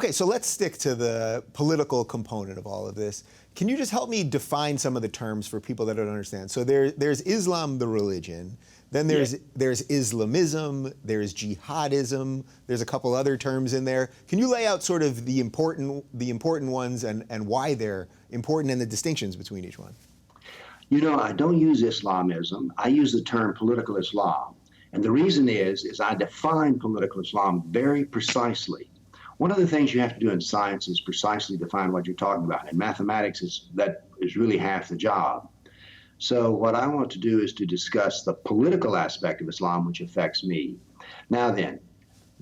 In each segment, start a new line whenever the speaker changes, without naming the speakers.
Okay, so let's stick to the political component of all of this. Can you just help me define some of the terms for people that don't understand? So there's Islam, the religion. Then there's Islamism, there's jihadism, there's a couple other terms in there. Can you lay out sort of the important ones and why they're important and the distinctions between each one?
You know, I don't use Islamism. I use the term political Islam. And the reason is I define political Islam very precisely. One of the things you have to do in science is precisely define what you're talking about. In mathematics, that is really half the job. So what I want to do is to discuss the political aspect of Islam, which affects me. Now then,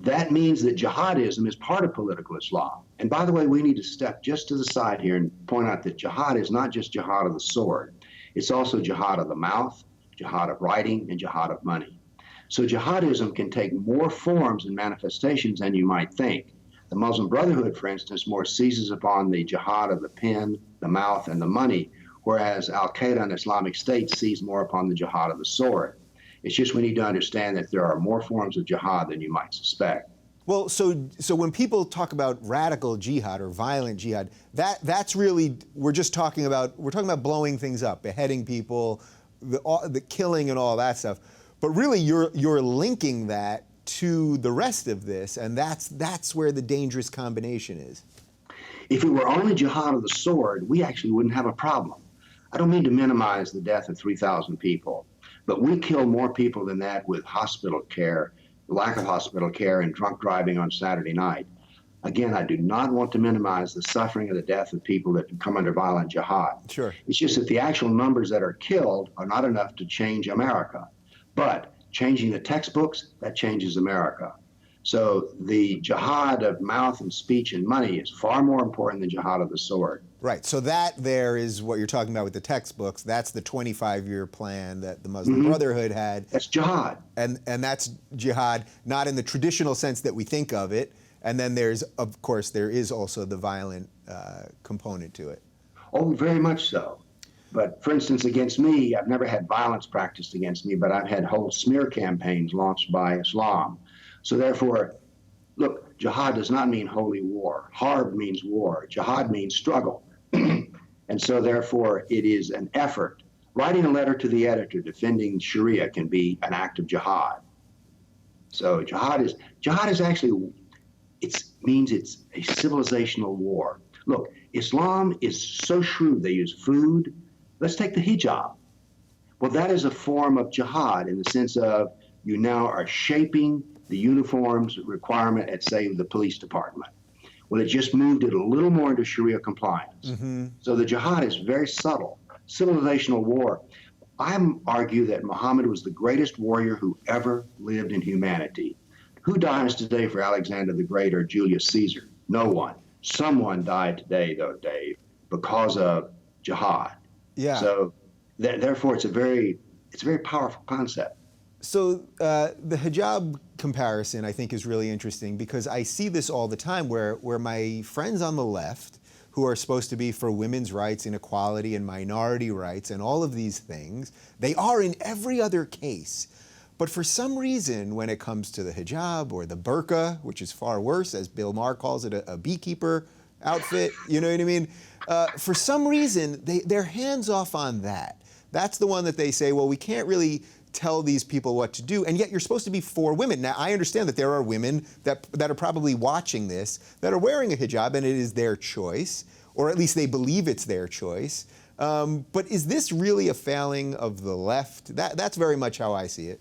that means that jihadism is part of political Islam. And by the way, we need to step just to the side here and point out that jihad is not just jihad of the sword. It's also jihad of the mouth, jihad of writing, and jihad of money. So jihadism can take more forms and manifestations than you might think. The Muslim Brotherhood, for instance, more seizes upon the jihad of the pen, the mouth, and the money, whereas Al-Qaeda and Islamic State seize more upon the jihad of the sword. It's just we need to understand that there are more forms of jihad than you might suspect.
Well, so when people talk about radical jihad or violent jihad, that's really, we're talking about blowing things up, beheading people, the killing and all that stuff. But really, you're linking that to the rest of this, and that's where the dangerous combination is.
If it were only jihad of the sword, we actually wouldn't have a problem. I don't mean to minimize the death of 3,000 people, but we kill more people than that with hospital care, lack of hospital care, and drunk driving on Saturday night. Again, I do not want to minimize the suffering and the death of people that come under violent jihad.
Sure.
It's just that the actual numbers that are killed are not enough to change America. But changing the textbooks, that changes America. So the jihad of mouth and speech and money is far more important than jihad of the sword.
Right, so that there is what you're talking about with the textbooks. That's the 25-year plan that the Muslim Brotherhood had.
That's jihad.
And that's jihad, not in the traditional sense that we think of it. And then there's, of course, there is also the violent component to it.
Oh, very much so. But for instance, against me, I've never had violence practiced against me, but I've had whole smear campaigns launched by Islam. So therefore, look, jihad does not mean holy war. Harb means war. Jihad means struggle. And so therefore, it is an effort. Writing a letter to the editor defending Sharia can be an act of jihad. So jihad is actually, it means it's a civilizational war. Look, Islam is so shrewd. They use food. Let's take the hijab. Well, that is a form of jihad in the sense of you now are shaping the uniforms requirement at, say, the police department. Well, it just moved it a little more into Sharia compliance. So the jihad is very subtle. Civilizational war. I argue that Muhammad was the greatest warrior who ever lived in humanity. Who dies today for Alexander the Great or Julius Caesar? No one. Someone died today, though, Dave, because of jihad.
Yeah.
So therefore, it's a very powerful concept.
So the hijab comparison, I think, is really interesting because I see this all the time where my friends on the left, who are supposed to be for women's rights and equality and minority rights and all of these things, they are in every other case. But for some reason, when it comes to the hijab or the burqa, which is far worse, as Bill Maher calls it, a beekeeper outfit, you know what I mean? For some reason, they're hands off on that. That's the one that they say, well, we can't really tell these people what to do, and yet you're supposed to be for women. Now, I understand that there are women that are probably watching this that are wearing a hijab, and it is their choice, or at least they believe it's their choice. But is this really a failing of the left? That's very much how I see it.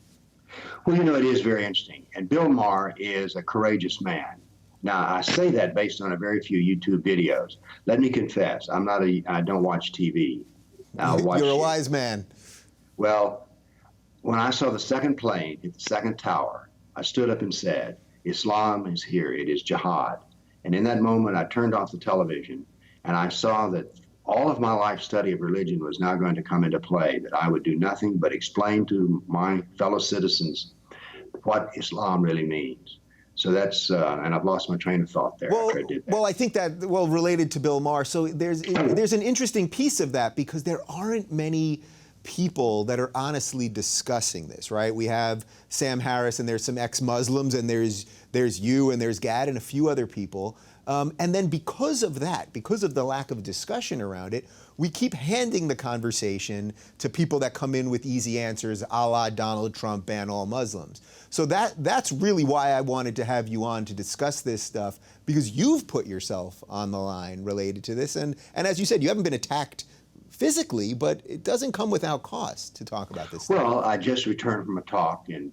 Well, you know, it is very interesting, and Bill Maher is a courageous man. Now, I say that based on a very few YouTube videos. Let me confess, I don't watch TV.
You're a wise man.
Well, when I saw the second plane hit the second tower, I stood up and said, Islam is here, it is jihad. And in that moment, I turned off the television and I saw that all of my life study of religion was now going to come into play, that I would do nothing but explain to my fellow citizens what Islam really means. So that's, and I've lost my train of thought there after I did that.
Well, I think that, related to Bill Maher, so there's an interesting piece of that because there aren't many people that are honestly discussing this, right? We have Sam Harris, and there's some ex-Muslims, and there's you, and there's Gad, and a few other people. And then because of that, because of the lack of discussion around it, we keep handing the conversation to people that come in with easy answers, a la Donald Trump, ban all Muslims. So that's really why I wanted to have you on to discuss this stuff, because you've put yourself on the line related to this. And as you said, you haven't been attacked physically, but it doesn't come without cost to talk about this stuff.
Well, I just returned from a talk in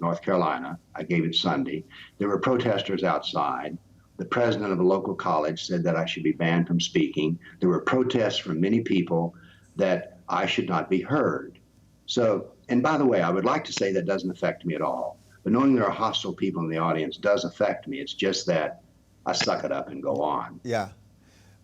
North Carolina. I gave it Sunday. There were protesters outside. The president of a local college said that I should be banned from speaking. There were protests from many people that I should not be heard. So, and by the way, I would like to say that doesn't affect me at all. But knowing there are hostile people in the audience does affect me. It's just that I suck it up and go on.
Yeah.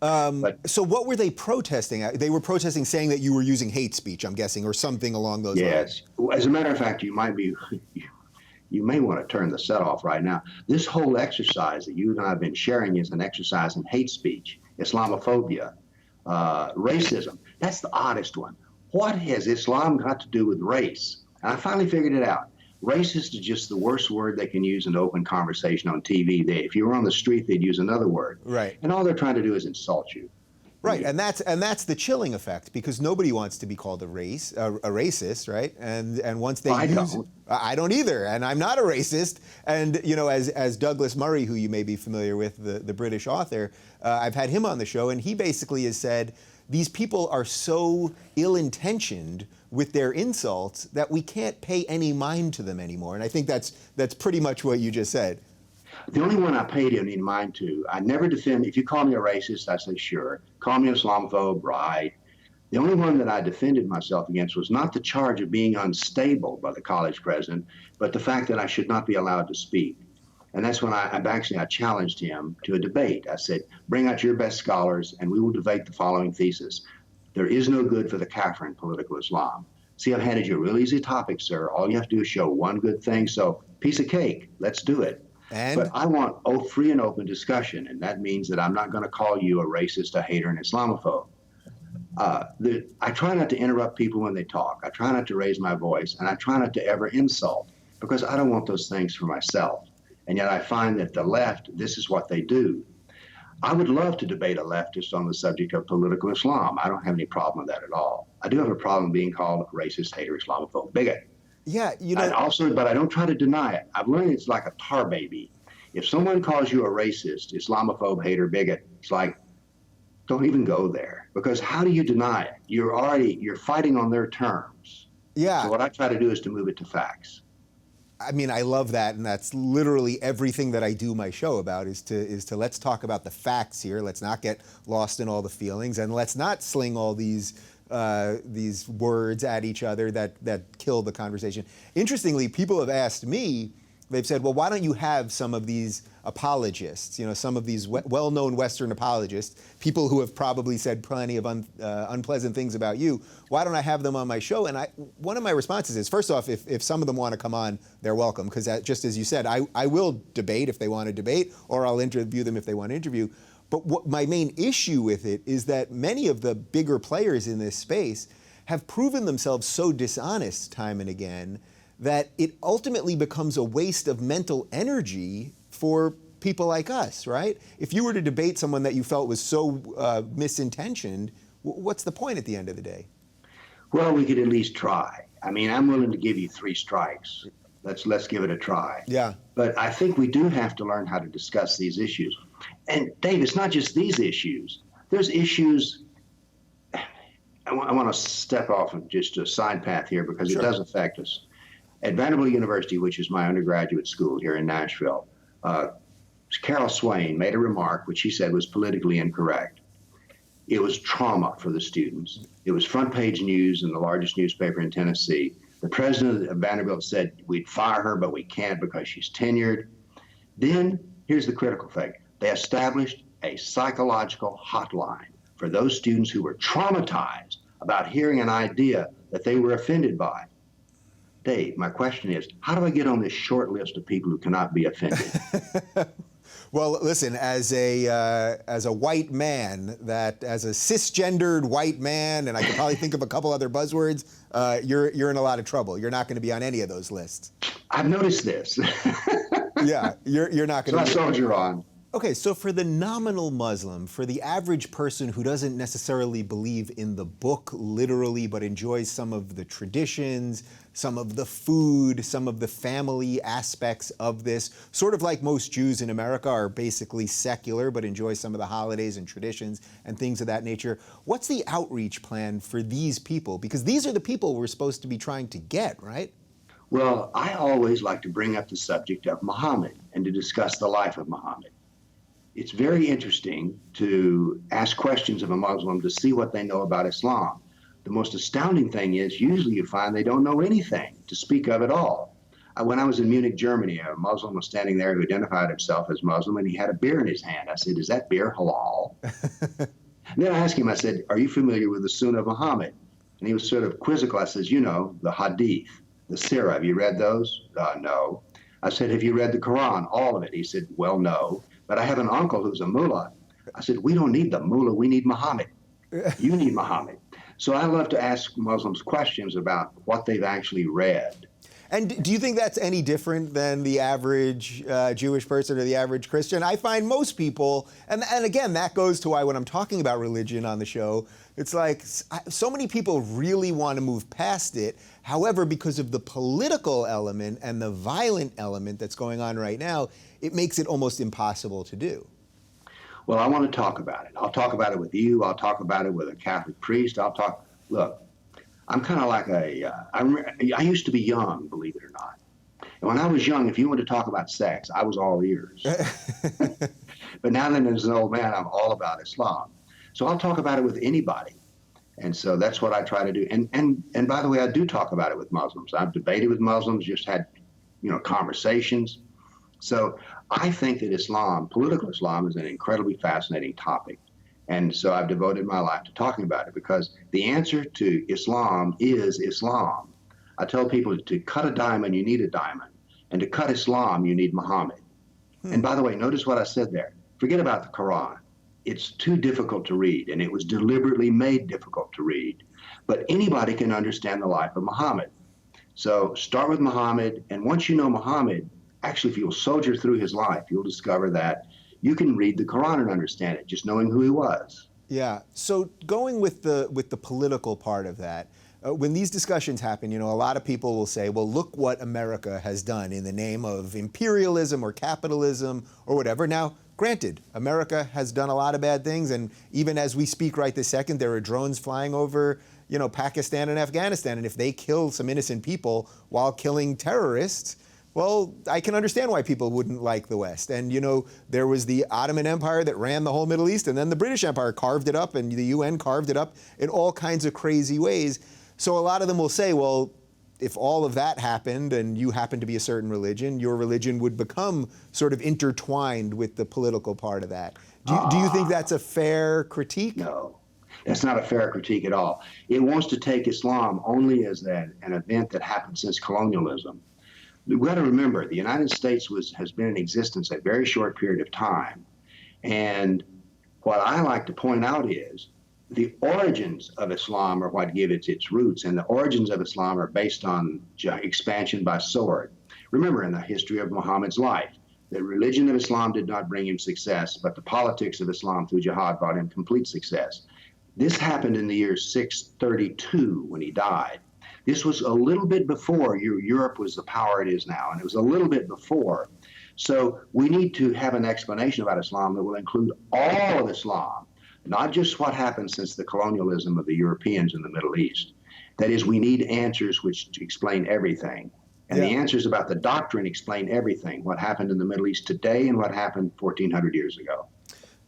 So what were they protesting? They were protesting saying that you were using hate speech, I'm guessing, or something along those lines.
Yes. As a matter of fact, you may want to turn the set off right now. This whole exercise that you and I have been sharing is an exercise in hate speech, Islamophobia, racism. That's the oddest one. What has Islam got to do with race? And I finally figured it out. Racist is just the worst word they can use in open conversation on TV. If you were on the street, they'd use another word.
Right.
And all they're trying to do is insult you.
Right, and that's the chilling effect, because nobody wants to be called a racist, right? And once they I don't either, and I'm not a racist. And you know, as Douglas Murray, who you may be familiar with, the British author, I've had him on the show, and he basically has said these people are so ill-intentioned with their insults that we can't pay any mind to them anymore. And I think that's pretty much what you just said.
The only one I paid any mind to, I never defend. If you call me a racist, I say sure. Call me an Islamophobe, right? The only one that I defended myself against was not the charge of being unstable by the college president, but the fact that I should not be allowed to speak. And that's when I challenged him to a debate. I said, bring out your best scholars and we will debate the following thesis. There is no good for the kafir in political Islam. See, I've handed you a real easy topic, sir. All you have to do is show one good thing. So piece of cake, let's do it. But I want free and open discussion, and that means that I'm not going to call you a racist, a hater, an Islamophobe. I try not to interrupt people when they talk. I try not to raise my voice, and I try not to ever insult, because I don't want those things for myself. And yet I find that the left, this is what they do. I would love to debate a leftist on the subject of political Islam. I don't have any problem with that at all. I do have a problem being called a racist, hater, Islamophobe, bigot.
Yeah, you know.
But I don't try to deny it. I've learned it's like a tar baby. If someone calls you a racist, Islamophobe, hater, bigot, it's like, don't even go there. Because how do you deny it? You're fighting on their terms.
Yeah.
So what I try to do is to move it to facts.
I mean, I love that, and that's literally everything that I do my show about is to let's talk about the facts here. Let's not get lost in all the feelings, and let's not sling all these words at each other that kill the conversation. Interestingly, people have asked me, they've said, well, why don't you have some of these apologists, you know, some of these well-known Western apologists, people who have probably said plenty of unpleasant things about you, why don't I have them on my show? And one of my responses is, first off, if some of them want to come on, they're welcome, because just as you said, I will debate if they want to debate, or I'll interview them if they want to interview. But what my main issue with it is that many of the bigger players in this space have proven themselves so dishonest time and again that it ultimately becomes a waste of mental energy for people like us, right? If you were to debate someone that you felt was so misintentioned, what's the point at the end of the day?
Well, we could at least try. I mean, I'm willing to give you 3 strikes. Let's give it a try.
Yeah.
But I think we do have to learn how to discuss these issues. And Dave, it's not just these issues. There's issues. I want to step off of just a side path here because It does affect us. At Vanderbilt University, which is my undergraduate school here in Nashville, Carol Swain made a remark which she said was politically incorrect. It was trauma for the students. It was front page news in the largest newspaper in Tennessee. The president of Vanderbilt said we'd fire her, but we can't because she's tenured. Then, here's the critical thing. They established a psychological hotline for those students who were traumatized about hearing an idea that they were offended by. Dave, my question is, how do I get on this short list of people who cannot be offended?
Well, listen, as a white man, as a cisgendered white man, and I could probably think of a couple other buzzwords, you're in a lot of trouble. You're not going to be on any of those lists.
I've noticed this.
Yeah, you're not going to.
So I soldier on.
Okay, so for the nominal Muslim, for the average person who doesn't necessarily believe in the book literally, but enjoys some of the traditions, some of the food, some of the family aspects of this, sort of like most Jews in America are basically secular, but enjoy some of the holidays and traditions and things of that nature. What's the outreach plan for these people? Because these are the people we're supposed to be trying to get, right?
Well, I always like to bring up the subject of Muhammad and to discuss the life of Muhammad. It's very interesting to ask questions of a Muslim to see what they know about Islam. The most astounding thing is usually you find they don't know anything to speak of at all. When I was in Munich, Germany, a Muslim was standing there who identified himself as Muslim, and he had a beer in his hand. I said, "Is that beer halal?" And then I asked him, I said, "Are you familiar with the Sunnah of Muhammad?" And he was sort of quizzical. I says, "You know, the Hadith, the Sirah, have you read those?" "No." I said, "Have you read the Quran, all of it?" He said, "Well, no. But I have an uncle who's a mullah." I said, "We don't need the mullah, we need Muhammad. You need Muhammad." So I love to ask Muslims questions about what they've actually read.
And do you think that's any different than the average Jewish person or the average Christian? I find most people, and again, that goes to why when I'm talking about religion on the show, it's like so many people really want to move past it. However, because of the political element and the violent element that's going on right now, it makes it almost impossible to do.
Well, I want to talk about it. I'll talk about it with you. I'll talk about it with a Catholic priest. Look, I'm kind of like I used to be young, believe it or not. And when I was young, if you wanted to talk about sex, I was all ears. But now that as an old man, I'm all about Islam. So I'll talk about it with anybody. And so that's what I try to do. And by the way, I do talk about it with Muslims. I've debated with Muslims, just had, conversations. So I think that Islam, political Islam, is an incredibly fascinating topic. And so I've devoted my life to talking about it because the answer to Islam is Islam. I tell people to cut a diamond, you need a diamond. And to cut Islam, you need Muhammad. And by the way, notice what I said there. Forget about the Quran. It's too difficult to read, and it was deliberately made difficult to read. But anybody can understand the life of Muhammad. So start with Muhammad, and once you know Muhammad, actually, if you'll soldier through his life, you'll discover that you can read the Quran and understand it, just knowing who he was.
Yeah. So going with the political part of that, when these discussions happen, a lot of people will say, well, look what America has done in the name of imperialism or capitalism or whatever. Now, granted, America has done a lot of bad things, and even as we speak right this second, there are drones flying over, Pakistan and Afghanistan, and if they kill some innocent people while killing terrorists, well, I can understand why people wouldn't like the West. And, there was the Ottoman Empire that ran the whole Middle East, and then the British Empire carved it up, and the UN carved it up in all kinds of crazy ways. So a lot of them will say, well, if all of that happened and you happen to be a certain religion, your religion would become sort of intertwined with the political part of that. Do you think that's a fair critique?
No, that's not a fair critique at all. It wants to take Islam only as an event that happened since colonialism. We've got to remember, the United States has been in existence a very short period of time. And what I like to point out is the origins of Islam are what give it its roots, and the origins of Islam are based on expansion by sword. Remember, in the history of Muhammad's life, the religion of Islam did not bring him success, but the politics of Islam through jihad brought him complete success. This happened in the year 632 when he died. This was a little bit before Europe was the power it is now, and it was a little bit before. So we need to have an explanation about Islam that will include all of Islam, not just what happened since the colonialism of the Europeans in the Middle East. That is, we need answers which explain everything. And the answers about the doctrine explain everything, what happened in the Middle East today and what happened 1,400 years ago.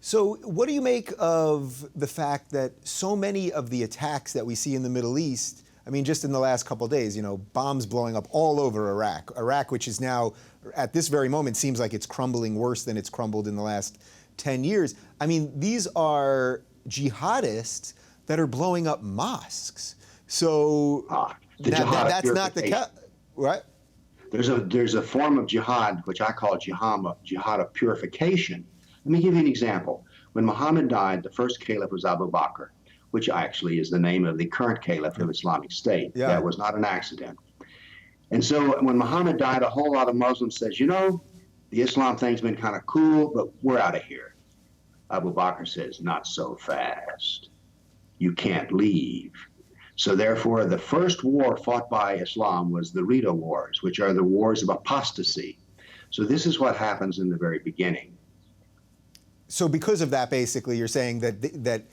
So what do you make of the fact that so many of the attacks that we see in the Middle East, I mean, just in the last couple of days, bombs blowing up all over Iraq, which is now, at this very moment, seems like it's crumbling worse than it's crumbled in the last 10 years. I mean, these are jihadists that are blowing up mosques. So
that's not
the right?
There's a form of jihad which I call jihad of purification. Let me give you an example. When Muhammad died, the first caliph was Abu Bakr, which actually is the name of the current caliph of Islamic State.
Yeah.
That was not an accident. And so when Muhammad died, a whole lot of Muslims says, you know, the Islam thing's been kind of cool, but we're out of here. Abu Bakr says, not so fast. You can't leave. So therefore, the first war fought by Islam was the Ridda Wars, which are the wars of apostasy. So this is what happens in the very beginning.
So because of that, basically, you're saying that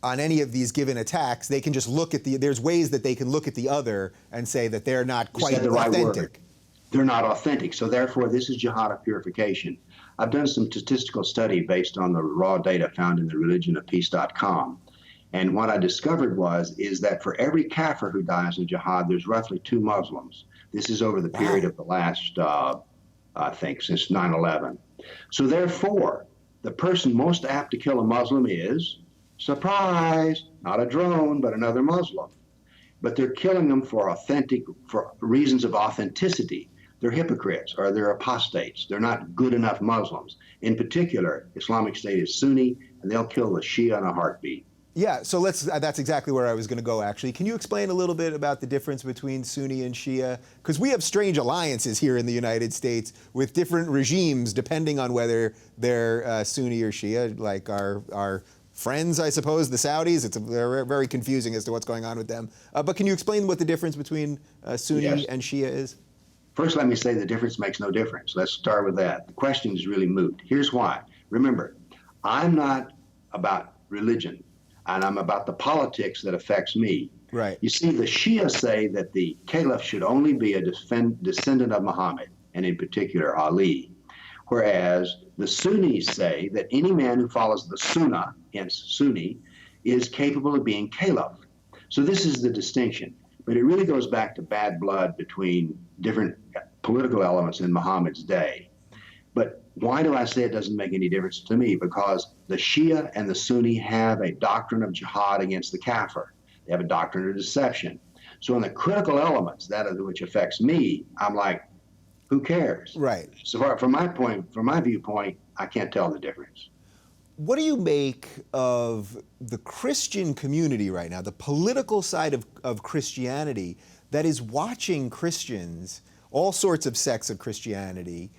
on any of these given attacks, they can just look at there's ways that they can look at the other and say that they're not quite authentic.
They're not authentic. So therefore, this is jihad of purification. I've done some statistical study based on the raw data found in the religionofpeace.com. And what I discovered is that for every kafir who dies in jihad, there's roughly 2 Muslims. This is over the period of the last, I think, since 9/11. So therefore, the person most apt to kill a Muslim is, surprise, not a drone, but another Muslim. But they're killing them for reasons of authenticity. They're hypocrites or they're apostates. They're not good enough Muslims. In particular, Islamic State is Sunni, and they'll kill the Shia in a heartbeat.
Yeah, so that's exactly where I was going to go, actually. Can you explain a little bit about the difference between Sunni and Shia? Because we have strange alliances here in the United States with different regimes, depending on whether they're Sunni or Shia, like our friends, I suppose, the Saudis. They're very confusing as to what's going on with them. But can you explain what the difference between Sunni and Shia is?
First, let me say the difference makes no difference. Let's start with that. The question is really moot. Here's why. Remember, I'm not about religion, and I'm about the politics that affects me.
Right.
You see, the Shia say that the caliph should only be a descendant of Muhammad, and in particular Ali, whereas the Sunnis say that any man who follows the Sunnah, hence Sunni, is capable of being caliph. So this is the distinction. But it really goes back to bad blood between different political elements in Muhammad's day. But why do I say it doesn't make any difference to me? Because the Shia and the Sunni have a doctrine of jihad against the kafir. They have a doctrine of deception. So in the critical elements, that of which affects me, I'm like, who cares?
Right.
So from my viewpoint, I can't tell the difference.
What do you make of the Christian community right now, the political side of Christianity that is watching Christians, all sorts of sects of Christianity,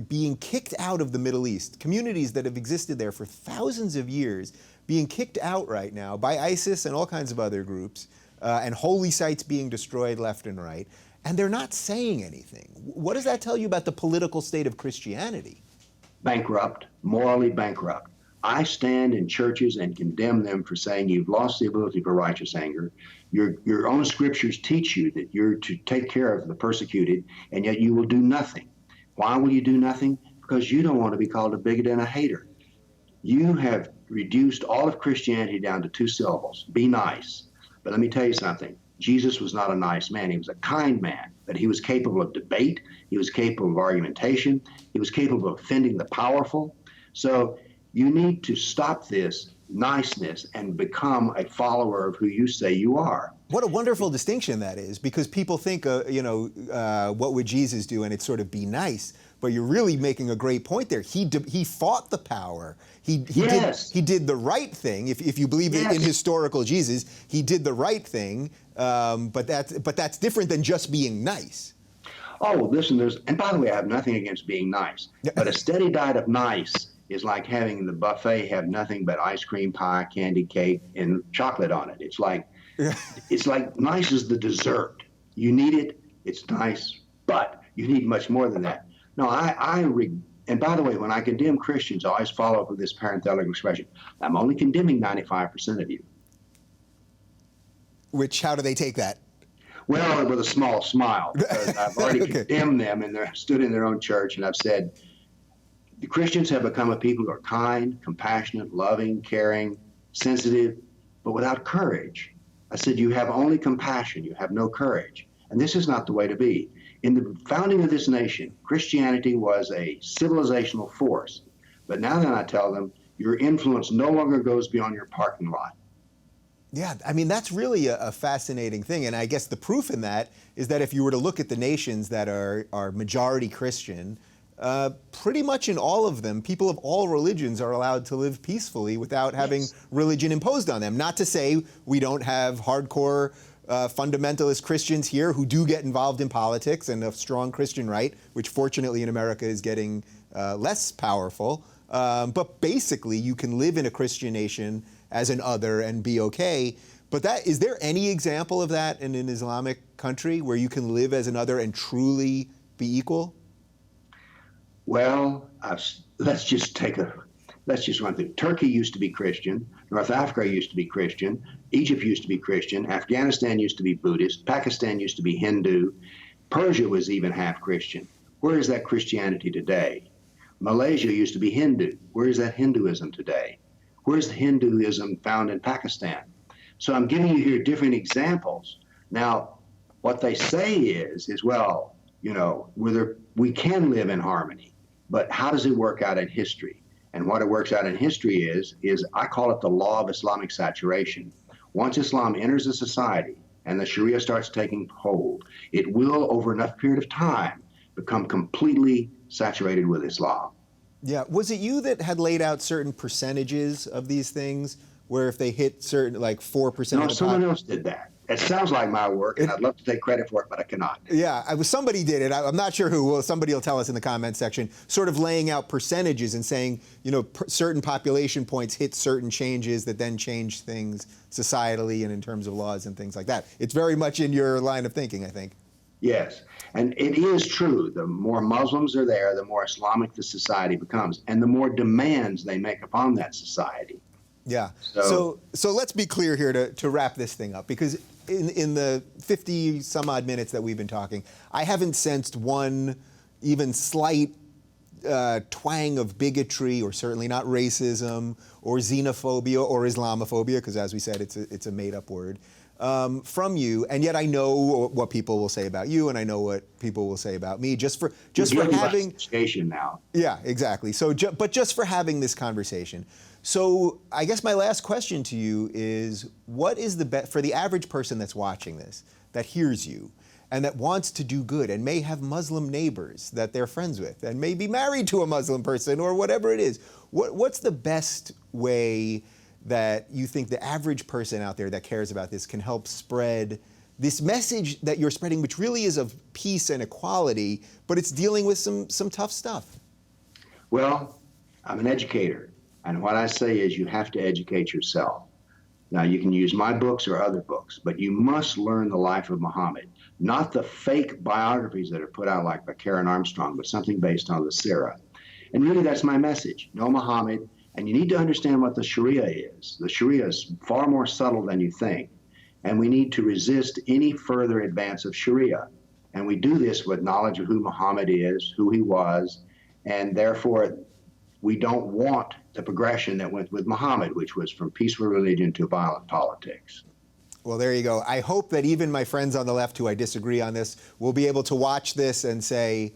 being kicked out of the Middle East, communities that have existed there for thousands of years, being kicked out right now by ISIS and all kinds of other groups, and holy sites being destroyed left and right, and they're not saying anything. What does that tell you about the political state of Christianity?
Bankrupt, morally bankrupt. I stand in churches and condemn them for saying you've lost the ability for righteous anger. Your own scriptures teach you that you're to take care of the persecuted, and yet you will do nothing. Why will you do nothing? Because you don't want to be called a bigot and a hater. You have reduced all of Christianity down to 2 syllables. Be nice. But let me tell you something. Jesus was not a nice man. He was a kind man, but he was capable of debate. He was capable of argumentation. He was capable of offending the powerful. So you need to stop this niceness and become a follower of who you say you are.
What a wonderful distinction that is, because people think, what would Jesus do? And it's sort of be nice. But you're really making a great point there. He fought the power. He did the right thing. If you believe in historical Jesus, he did the right thing. But that's different than just being nice.
Oh, listen, and by the way, I have nothing against being nice. But a steady diet of nice is like having the buffet have nothing but ice cream, pie, candy, cake, and chocolate on it. It's like nice is the dessert. You need it, it's nice, but you need much more than that. No, and by the way, when I condemn Christians, I always follow up with this parenthetical expression. I'm only condemning 95% of you.
How do they take that?
Well, with a small smile, because I've already condemned them and they're stood in their own church, and I've said, the Christians have become a people who are kind, compassionate, loving, caring, sensitive, but without courage. I said, you have only compassion, you have no courage. And this is not the way to be. In the founding of this nation, Christianity was a civilizational force. But now then I tell them, your influence no longer goes beyond your parking lot.
Yeah, I mean, that's really a fascinating thing. And I guess the proof in that is that if you were to look at the nations that are majority Christian, pretty much in all of them, people of all religions are allowed to live peacefully without having religion imposed on them. Not to say we don't have hardcore fundamentalist Christians here who do get involved in politics and a strong Christian right, which fortunately in America is getting less powerful. But basically, you can live in a Christian nation as an other and be okay. But is there any example of that in an Islamic country where you can live as an other and truly be equal?
Well, let's just run through. Turkey used to be Christian. North Africa used to be Christian. Egypt used to be Christian. Afghanistan used to be Buddhist. Pakistan used to be Hindu. Persia was even half Christian. Where is that Christianity today? Malaysia used to be Hindu. Where is that Hinduism today? Where's the Hinduism found in Pakistan? So I'm giving you here different examples. Now, what they say is well, we can live in harmony, but how does it work out in history? And what it works out in history is I call it the law of Islamic saturation. Once Islam enters a society and the Sharia starts taking hold, it will, over enough period of time, become completely saturated with Islam.
Yeah. Was it you that had laid out certain percentages of these things where if they hit certain, like 4%?
No, someone else did that. It sounds like my work, and I'd love to take credit for it, but I cannot.
Yeah, somebody did it. I'm not sure who. Well, somebody will tell us in the comment section, sort of laying out percentages and saying, certain population points hit certain changes that then change things societally and in terms of laws and things like that. It's very much in your line of thinking, I think.
Yes, and it is true. The more Muslims are there, the more Islamic the society becomes, and the more demands they make upon that society.
Yeah. So let's be clear here to wrap this thing up, because in the 50 some odd minutes that we've been talking, I haven't sensed one even slight twang of bigotry, or certainly not racism or xenophobia or Islamophobia, because as we said, it's a made-up word, from you. And yet I know what people will say about you, and I know what people will say about me just for having
now.
Yeah, exactly. So, but just for having this conversation. So I guess my last question to you is, what is the best for the average person that's watching this, that hears you, and that wants to do good, and may have Muslim neighbors that they're friends with, and may be married to a Muslim person, or whatever it is? What's the best way that you think the average person out there that cares about this can help spread this message that you're spreading, which really is of peace and equality, but it's dealing with some tough stuff?
Well, I'm an educator. And what I say is you have to educate yourself. Now, you can use my books or other books, but you must learn the life of Muhammad, not the fake biographies that are put out like by Karen Armstrong, but something based on the Sirah. And really, that's my message. Know Muhammad, and you need to understand what the Sharia is. The Sharia is far more subtle than you think, and we need to resist any further advance of Sharia. And we do this with knowledge of who Muhammad is, who he was, and therefore we don't want the progression that went with Muhammad, which was from peaceful religion to violent politics.
Well, there you go. I hope that even my friends on the left who I disagree on this will be able to watch this and say,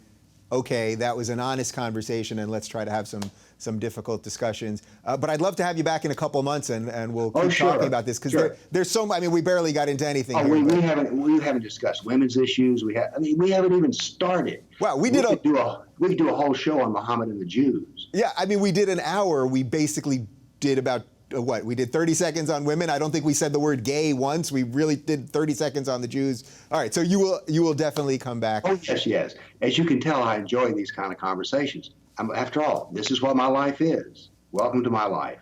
okay, that was an honest conversation, and let's try to have some difficult discussions. But I'd love to have you back in a couple months, and we'll keep talking about this, because there's so much. I mean, we barely got into anything.
We haven't discussed women's issues. We haven't even started.
Wow, we could do a whole show on Muhammad and the Jews. Yeah, I mean, we did an hour. We basically did about what? We did 30 seconds on women. I don't think we said the word gay once. We really did 30 seconds on the Jews. All right, so you will definitely come back.
Oh, yes. As you can tell, I enjoy these kind of conversations. After all, this is what my life is. Welcome to my life.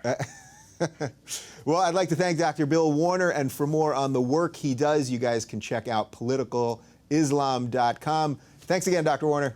Well, I'd like to thank Dr. Bill Warner, and for more on the work he does, you guys can check out politicalislam.com. Thanks again, Dr. Warner.